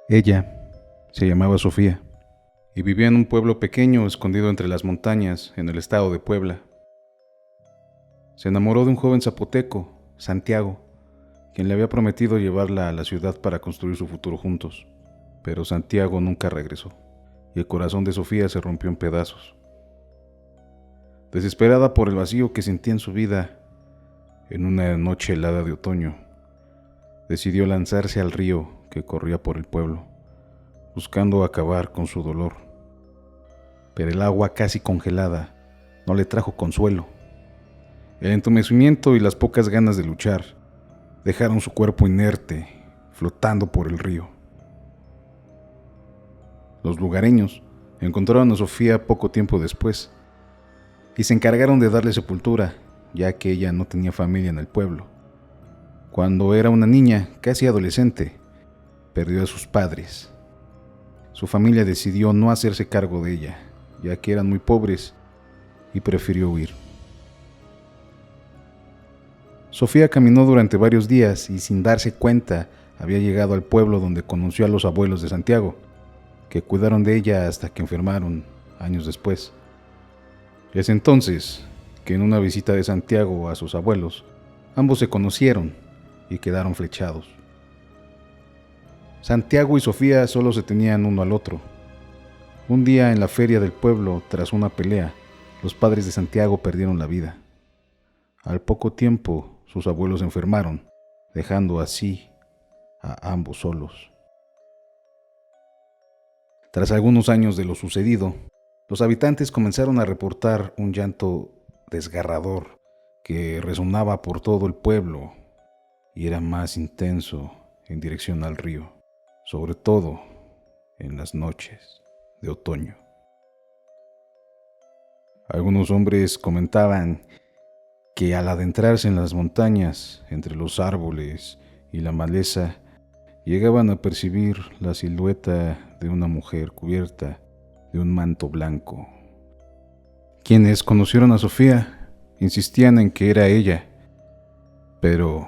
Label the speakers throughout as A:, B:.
A: Ella se llamaba Sofía y vivía en un pueblo pequeño escondido entre las montañas en el estado de Puebla. Se enamoró de un joven zapoteco, Santiago, quien le había prometido llevarla a la ciudad para construir su futuro juntos. Pero Santiago nunca regresó y el corazón de Sofía se rompió en pedazos. Desesperada por el vacío que sentía en su vida, en una noche helada de otoño, decidió lanzarse al río que corría por el pueblo, buscando acabar con su dolor. Pero el agua casi congelada no le trajo consuelo. El entumecimiento y las pocas ganas de luchar dejaron su cuerpo inerte, flotando por el río. Los lugareños encontraron a Sofía poco tiempo después y se encargaron de darle sepultura, ya que ella no tenía familia en el pueblo. Cuando era una niña, casi adolescente, perdió a sus padres. Su familia decidió no hacerse cargo de ella, ya que eran muy pobres, y prefirió huir. Sofía caminó durante varios días y sin darse cuenta había llegado al pueblo donde conoció a los abuelos de Santiago, que cuidaron de ella hasta que enfermaron años después. Es entonces que en una visita de Santiago a sus abuelos, ambos se conocieron y quedaron flechados. Santiago y Sofía solo se tenían uno al otro. Un día en la feria del pueblo, tras una pelea, los padres de Santiago perdieron la vida. Al poco tiempo, sus abuelos enfermaron, dejando así a ambos solos. Tras algunos años de lo sucedido, los habitantes comenzaron a reportar un llanto desgarrador que resonaba por todo el pueblo y era más intenso en dirección al río, sobre todo en las noches de otoño. Algunos hombres comentaban que al adentrarse en las montañas, entre los árboles y la maleza, llegaban a percibir la silueta de una mujer cubierta de un manto blanco. Quienes conocieron a Sofía insistían en que era ella, pero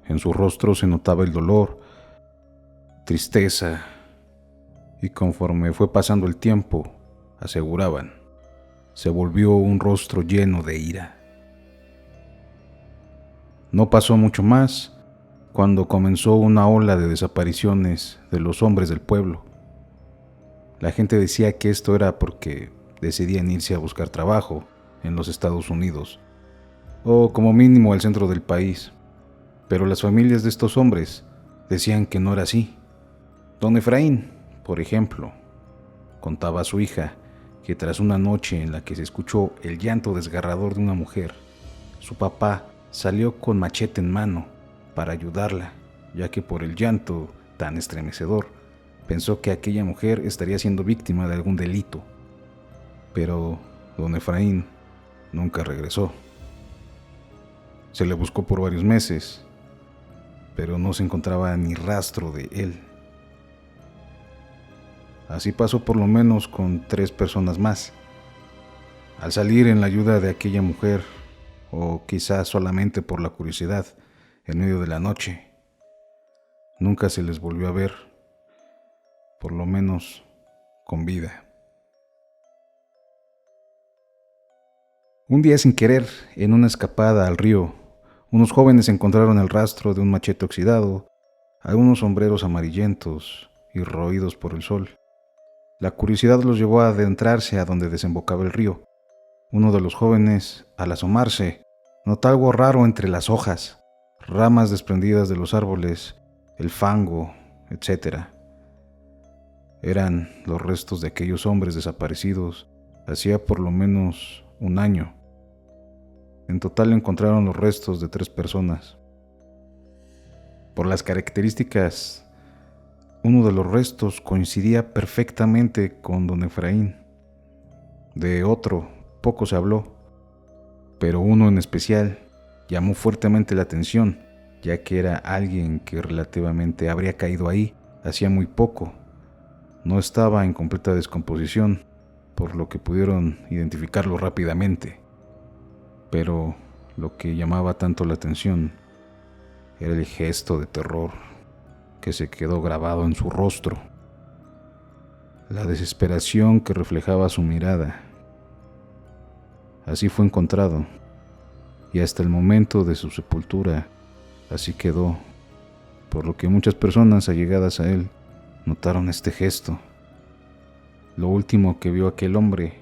A: en su rostro se notaba el dolor, tristeza, y conforme fue pasando el tiempo, aseguraban, se volvió un rostro lleno de ira. No pasó mucho más cuando comenzó una ola de desapariciones de los hombres del pueblo. La gente decía que esto era porque decidían irse a buscar trabajo en los Estados Unidos, o como mínimo al centro del país. Pero las familias de estos hombres decían que no era así. Don Efraín, por ejemplo, contaba a su hija que tras una noche en la que se escuchó el llanto desgarrador de una mujer, su papá salió con machete en mano para ayudarla, ya que por el llanto tan estremecedor pensó que aquella mujer estaría siendo víctima de algún delito. Pero don Efraín nunca regresó. Se le buscó por varios meses, pero no se encontraba ni rastro de él. Así pasó por lo menos con 3 personas más. Al salir en la ayuda de aquella mujer, o quizás solamente por la curiosidad, en medio de la noche, nunca se les volvió a ver, por lo menos con vida. Un día sin querer, en una escapada al río, unos jóvenes encontraron el rastro de un machete oxidado, algunos sombreros amarillentos y roídos por el sol. La curiosidad los llevó a adentrarse a donde desembocaba el río. Uno de los jóvenes, al asomarse, notó algo raro entre las hojas, ramas desprendidas de los árboles, el fango, etc. Eran los restos de aquellos hombres desaparecidos hacía por lo menos un año. En total encontraron los restos de 3 personas. Por las características, uno de los restos coincidía perfectamente con don Efraín. De otro, poco se habló, pero uno en especial llamó fuertemente la atención, ya que era alguien que relativamente habría caído ahí hacía muy poco. No estaba en completa descomposición, por lo que pudieron identificarlo rápidamente. Pero lo que llamaba tanto la atención era el gesto de terror que se quedó grabado en su rostro. la desesperación que reflejaba su mirada. Así fue encontrado, y hasta el momento de su sepultura así quedó, por lo que muchas personas allegadas a él notaron este gesto. Lo último que vio aquel hombre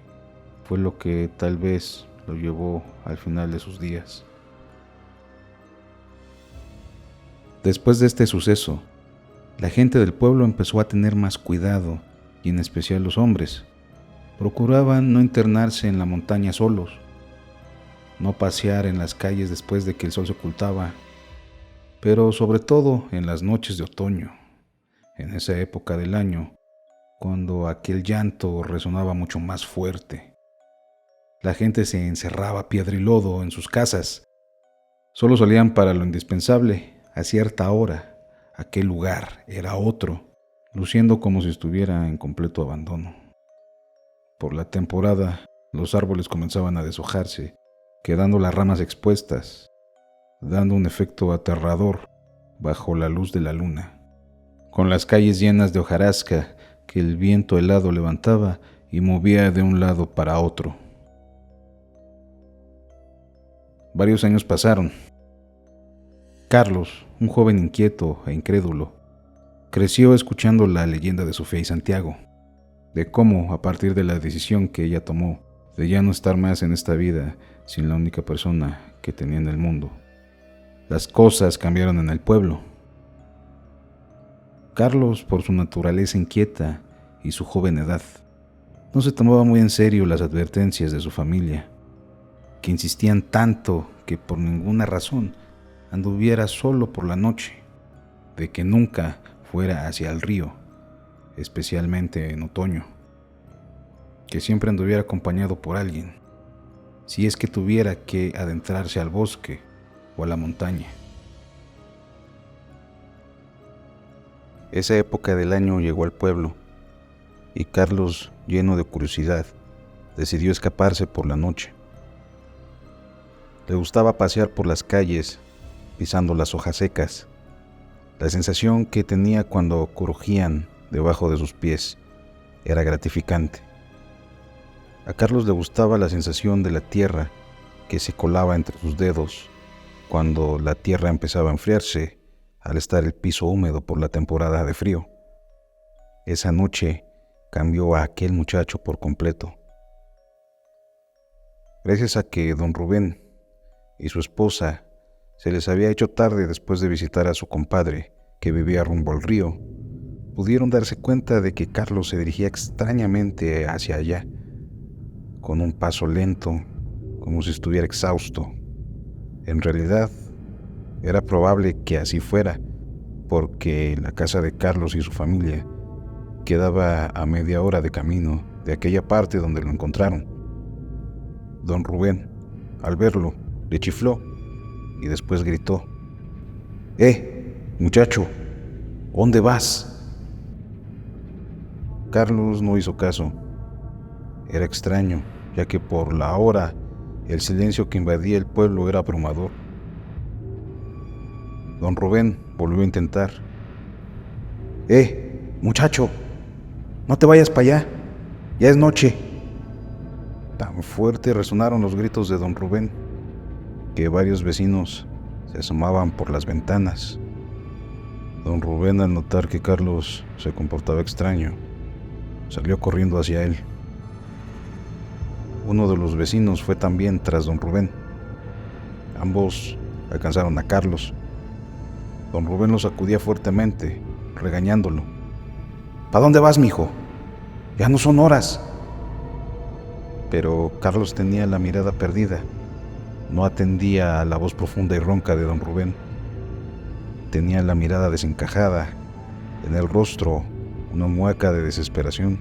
A: fue lo que tal vez lo llevó al final de sus días. Después de este suceso, la gente del pueblo empezó a tener más cuidado, y en especial los hombres. Procuraban no internarse en la montaña solos, no pasear en las calles después de que el sol se ocultaba, pero sobre todo en las noches de otoño, en esa época del año, cuando aquel llanto resonaba mucho más fuerte. La gente se encerraba a piedra y lodo en sus casas. Solo salían para lo indispensable a cierta hora. Aquel lugar era otro, luciendo como si estuviera en completo abandono. Por la temporada, los árboles comenzaban a deshojarse, quedando las ramas expuestas, dando un efecto aterrador bajo la luz de la luna, con las calles llenas de hojarasca que el viento helado levantaba y movía de un lado para otro. Varios años pasaron. Carlos, un joven inquieto e incrédulo, creció escuchando la leyenda de Sofía y Santiago, de cómo, a partir de la decisión que ella tomó de ya no estar más en esta vida sin la única persona que tenía en el mundo, las cosas cambiaron en el pueblo. Carlos, por su naturaleza inquieta y su joven edad, no se tomaba muy en serio las advertencias de su familia, que insistían tanto que por ninguna razón anduviera solo por la noche, de que nunca fuera hacia el río, especialmente en otoño, que siempre anduviera acompañado por alguien, si es que tuviera que adentrarse al bosque o a la montaña. Esa época del año llegó al pueblo, y Carlos, lleno de curiosidad, decidió escaparse por la noche. Le gustaba pasear por las calles, pisando las hojas secas. La sensación que tenía cuando crujían debajo de sus pies era gratificante. A Carlos le gustaba la sensación de la tierra que se colaba entre sus dedos cuando la tierra empezaba a enfriarse al estar el piso húmedo por la temporada de frío. Esa noche cambió a aquel muchacho por completo. Gracias a que don Rubén y su esposa se les había hecho tarde después de visitar a su compadre, que vivía rumbo al río, pudieron darse cuenta de que Carlos se dirigía extrañamente hacia allá, con un paso lento, como si estuviera exhausto. En realidad, era probable que así fuera, porque la casa de Carlos y su familia quedaba a media hora de camino de aquella parte donde lo encontraron. Don Rubén, al verlo, le chifló y después gritó: muchacho, ¿dónde vas? Carlos no hizo caso. Era extraño, ya que por la hora el silencio que invadía el pueblo era abrumador. Don Rubén volvió a intentar: muchacho, no te vayas para allá, ya es noche. Tan fuerte resonaron los gritos de don Rubén que varios vecinos se asomaban por las ventanas. Don Rubén, al notar que Carlos se comportaba extraño, salió corriendo hacia él. Uno de los vecinos fue también tras don Rubén. Ambos alcanzaron a Carlos. Don Rubén lo sacudía fuertemente, regañándolo: ¿Para dónde vas, mijo? Ya no son horas. Pero Carlos tenía la mirada perdida. No atendía a la voz profunda y ronca de don Rubén. Tenía la mirada desencajada, en el rostro una mueca de desesperación.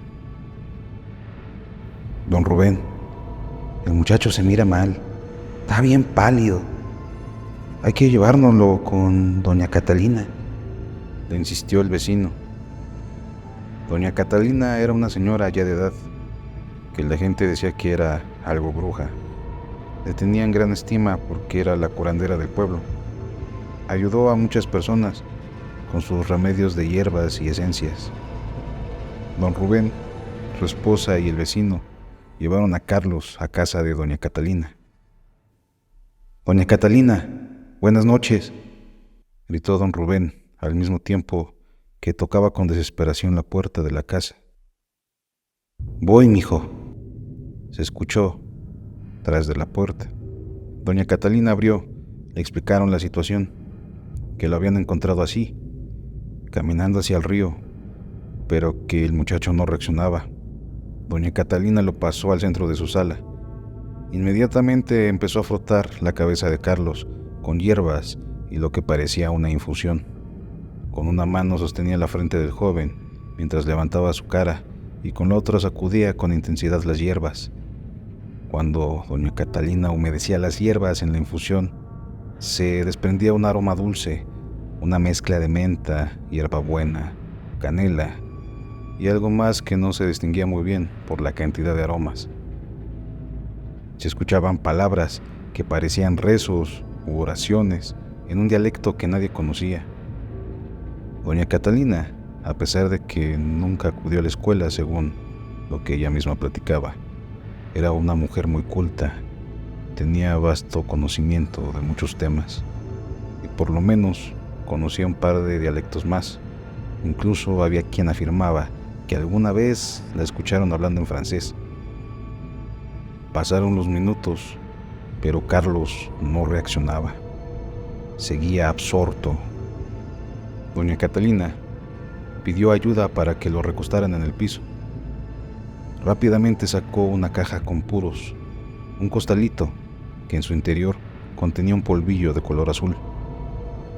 A: Don Rubén, el muchacho se mira mal, está bien pálido. Hay que llevárnoslo con doña Catalina, le insistió el vecino. Doña Catalina era una señora ya de edad, que la gente decía que era algo bruja. Le tenían gran estima porque era la curandera del pueblo. Ayudó a muchas personas con sus remedios de hierbas y esencias. Don Rubén su esposa y el vecino llevaron a Carlos a casa de doña Catalina. «Doña Catalina, buenas noches», gritó don Rubén al mismo tiempo que tocaba con desesperación la puerta de la casa. «Voy, mijo», se escuchó tras de la puerta. Doña Catalina abrió, le explicaron la situación, que lo habían encontrado así, caminando hacia el río, pero que el muchacho no reaccionaba. Doña Catalina lo pasó al centro de su sala. Inmediatamente empezó a frotar la cabeza de Carlos con hierbas y lo que parecía una infusión. Con una mano sostenía la frente del joven mientras levantaba su cara y con la otra sacudía con intensidad las hierbas. Cuando doña Catalina humedecía las hierbas en la infusión, se desprendía un aroma dulce, una mezcla de menta, hierbabuena, canela y algo más que no se distinguía muy bien por la cantidad de aromas. Se escuchaban palabras que parecían rezos u oraciones en un dialecto que nadie conocía. Doña Catalina, a pesar de que nunca acudió a la escuela según lo que ella misma platicaba, era una mujer muy culta, tenía vasto conocimiento de muchos temas y por lo menos conocía un par de dialectos más. Incluso había quien afirmaba que alguna vez la escucharon hablando en francés. Pasaron los minutos, pero Carlos no reaccionaba. Seguía absorto. Doña Catalina pidió ayuda para que lo recostaran en el piso. Rápidamente sacó una caja con puros, un costalito que en su interior contenía un polvillo de color azul,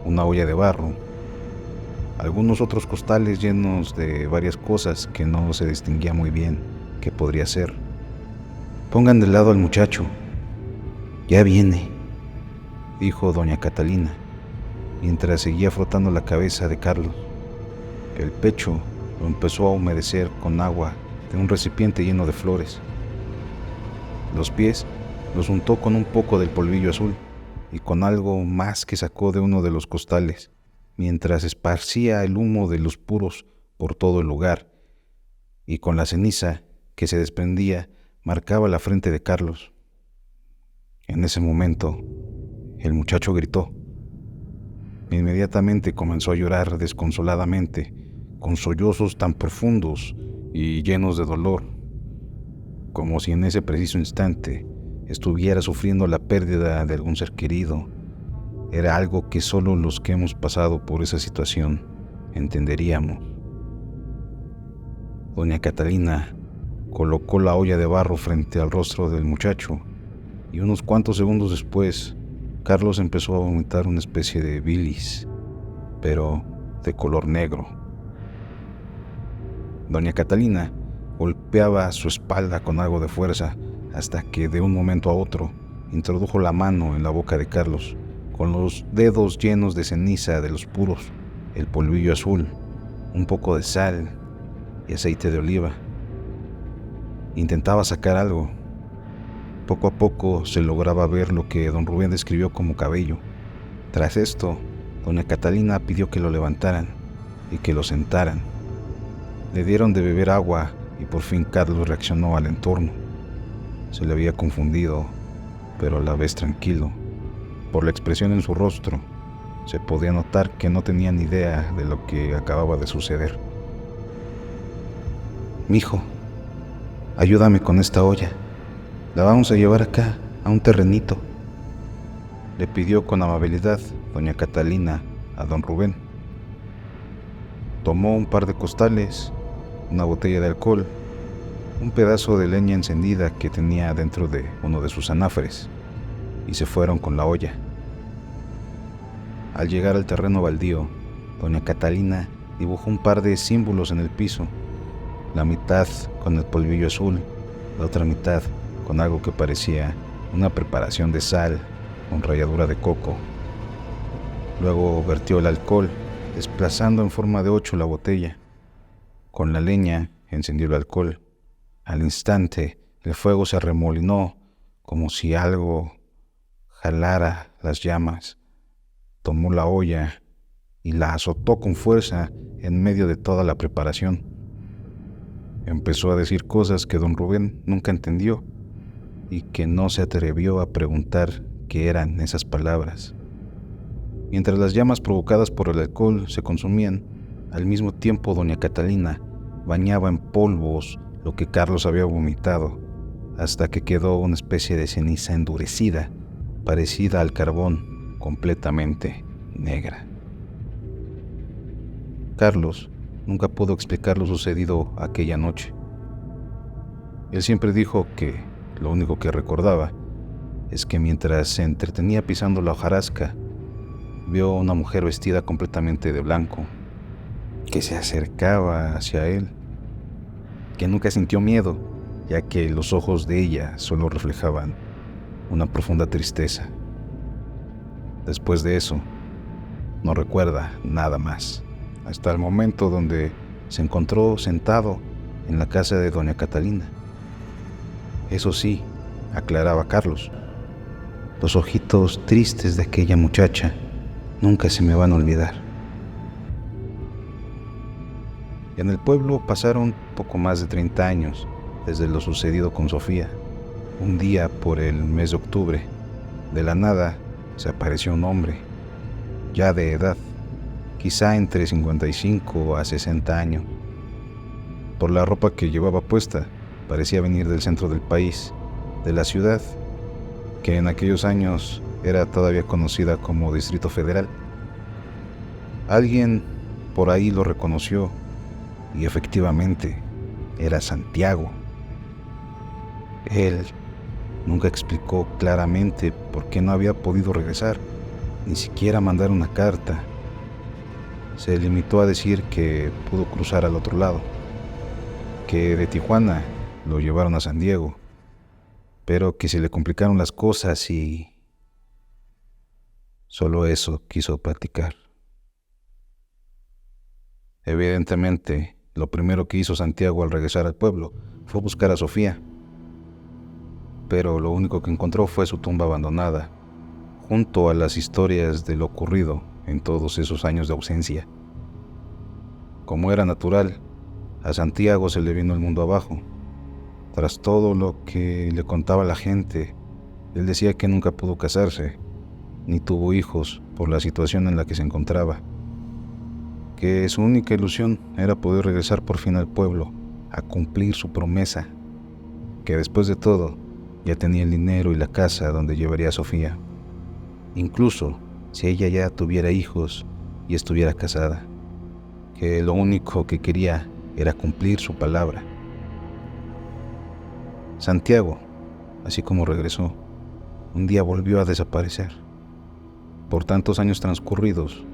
A: una olla de barro, algunos otros costales llenos de varias cosas que no se distinguía muy bien qué podría ser. «Pongan de lado al muchacho, ya viene», dijo doña Catalina, mientras seguía frotando la cabeza de Carlos. El pecho lo empezó a humedecer con agua de un recipiente lleno de flores. Los pies los untó con un poco del polvillo azul y con algo más que sacó de uno de los costales, mientras esparcía el humo de los puros por todo el lugar, y con la ceniza que se desprendía marcaba la frente de Carlos. En ese momento, el muchacho gritó. Inmediatamente comenzó a llorar desconsoladamente, con sollozos tan profundos y llenos de dolor, como si en ese preciso instante estuviera sufriendo la pérdida de algún ser querido. Era algo que solo los que hemos pasado por esa situación entenderíamos. Doña Catalina colocó la olla de barro frente al rostro del muchacho y unos cuantos segundos después, Carlos empezó a vomitar una especie de bilis, pero de color negro. Doña Catalina golpeaba su espalda con algo de fuerza hasta que de un momento a otro introdujo la mano en la boca de Carlos, con los dedos llenos de ceniza de los puros, el polvillo azul, un poco de sal y aceite de oliva. Intentaba sacar algo. Poco a poco se lograba ver lo que don Rubén describió como cabello. Tras esto, doña Catalina pidió que lo levantaran y que lo sentaran. Le dieron de beber agua y por fin Carlos reaccionó al entorno. Se le había confundido, pero a la vez tranquilo. Por la expresión en su rostro, se podía notar que no tenía ni idea de lo que acababa de suceder. «Mijo, ayúdame con esta olla. La vamos a llevar acá, a un terrenito», le pidió con amabilidad doña Catalina a don Rubén. Tomó un par de costales, una botella de alcohol, un pedazo de leña encendida que tenía dentro de uno de sus anafres y se fueron con la olla. Al llegar al terreno baldío, doña Catalina dibujó un par de símbolos en el piso, la mitad con el polvillo azul, la otra mitad con algo que parecía una preparación de sal con ralladura de coco. Luego vertió el alcohol, desplazando en forma de 8 la botella. Con la leña encendió el alcohol. Al instante, el fuego se arremolinó como si algo jalara las llamas. Tomó la olla y la azotó con fuerza en medio de toda la preparación. Empezó a decir cosas que don Rubén nunca entendió y que no se atrevió a preguntar qué eran esas palabras. Mientras las llamas provocadas por el alcohol se consumían, al mismo tiempo doña Catalina bañaba en polvos lo que Carlos había vomitado, hasta que quedó una especie de ceniza endurecida, parecida al carbón, completamente negra. Carlos nunca pudo explicar lo sucedido aquella noche. Él siempre dijo que lo único que recordaba es que mientras se entretenía pisando la hojarasca, vio a una mujer vestida completamente de blanco, que se acercaba hacia él, que nunca sintió miedo, ya que los ojos de ella solo reflejaban una profunda tristeza. Después de eso, no recuerda nada más, hasta el momento donde se encontró sentado en la casa de doña Catalina. Eso sí, aclaraba Carlos, los ojitos tristes de aquella muchacha nunca se me van a olvidar. En el pueblo pasaron poco más de 30 años desde lo sucedido con Sofía. Un día por el mes de octubre, de la nada, se apareció un hombre, ya de edad, quizá entre 55 a 60 años. Por la ropa que llevaba puesta, parecía venir del centro del país, de la ciudad, que en aquellos años era todavía conocida como Distrito Federal. Alguien por ahí lo reconoció y efectivamente era Santiago. Él nunca explicó claramente por qué no había podido regresar, ni siquiera mandar una carta. Se limitó a decir que pudo cruzar al otro lado, que de Tijuana lo llevaron a San Diego, pero que se le complicaron las cosas y solo eso quiso platicar. Evidentemente, lo primero que hizo Santiago al regresar al pueblo fue buscar a Sofía, pero lo único que encontró fue su tumba abandonada, junto a las historias de lo ocurrido en todos esos años de ausencia. Como era natural, a Santiago se le vino el mundo abajo. Tras todo lo que le contaba la gente, él decía que nunca pudo casarse, ni tuvo hijos por la situación en la que se encontraba, que su única ilusión era poder regresar por fin al pueblo, a cumplir su promesa, que después de todo ya tenía el dinero y la casa donde llevaría a Sofía, incluso si ella ya tuviera hijos y estuviera casada, que lo único que quería era cumplir su palabra. Santiago, así como regresó, un día volvió a desaparecer. Por tantos años transcurridos,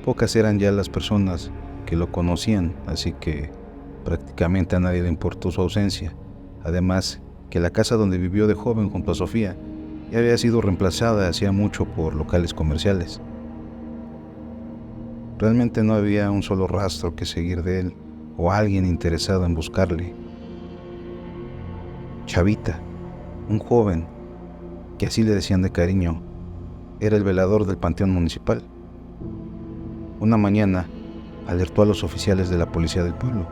A: pocas eran ya las personas que lo conocían, así que prácticamente a nadie le importó su ausencia. Además, que la casa donde vivió de joven junto a Sofía ya había sido reemplazada hacía mucho por locales comerciales. Realmente no había un solo rastro que seguir de él o alguien interesado en buscarle. Chavita, un joven, que así le decían de cariño, era el velador del panteón municipal. Una mañana alertó a los oficiales de la policía del pueblo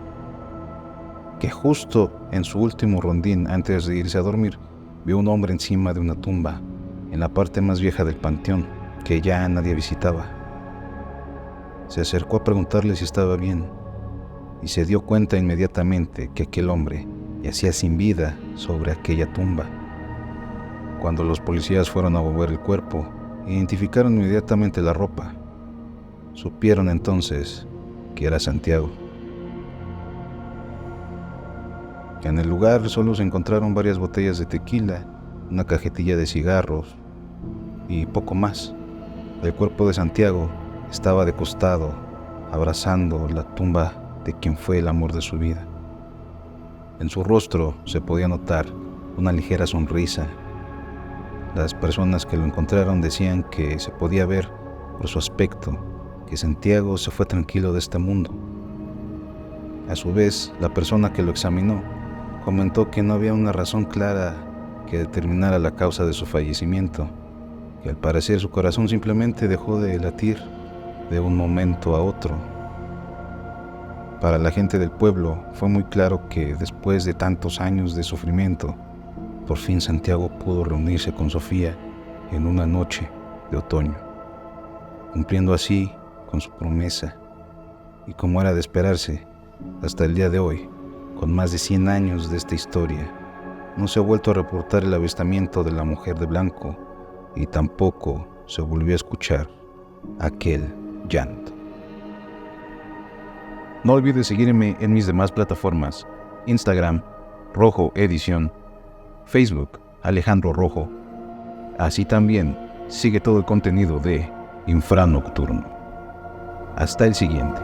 A: que justo en su último rondín antes de irse a dormir vio un hombre encima de una tumba en la parte más vieja del panteón que ya nadie visitaba. Se acercó a preguntarle si estaba bien y se dio cuenta inmediatamente que aquel hombre yacía sin vida sobre aquella tumba. Cuando los policías fueron a mover el cuerpo, identificaron inmediatamente la ropa. Supieron entonces que era Santiago. En el lugar solo se encontraron varias botellas de tequila, una cajetilla de cigarros y poco más. El cuerpo de Santiago estaba de costado, abrazando la tumba de quien fue el amor de su vida. En su rostro se podía notar una ligera sonrisa. Las personas que lo encontraron decían que se podía ver por su aspecto que Santiago se fue tranquilo de este mundo. A su vez, la persona que lo examinó comentó que no había una razón clara que determinara la causa de su fallecimiento, que al parecer su corazón simplemente dejó de latir de un momento a otro. Para la gente del pueblo fue muy claro que después de tantos años de sufrimiento, por fin Santiago pudo reunirse con Sofía en una noche de otoño, cumpliendo así con su promesa. Y como era de esperarse, hasta el día de hoy, con más de 100 años de esta historia, no se ha vuelto a reportar el avistamiento de la mujer de blanco y tampoco se volvió a escuchar aquel llanto. No olvides seguirme en mis demás plataformas: Instagram, Rojo Edición, Facebook, Alejandro Rojo. Así también sigue todo el contenido de Infranocturno. Hasta el siguiente.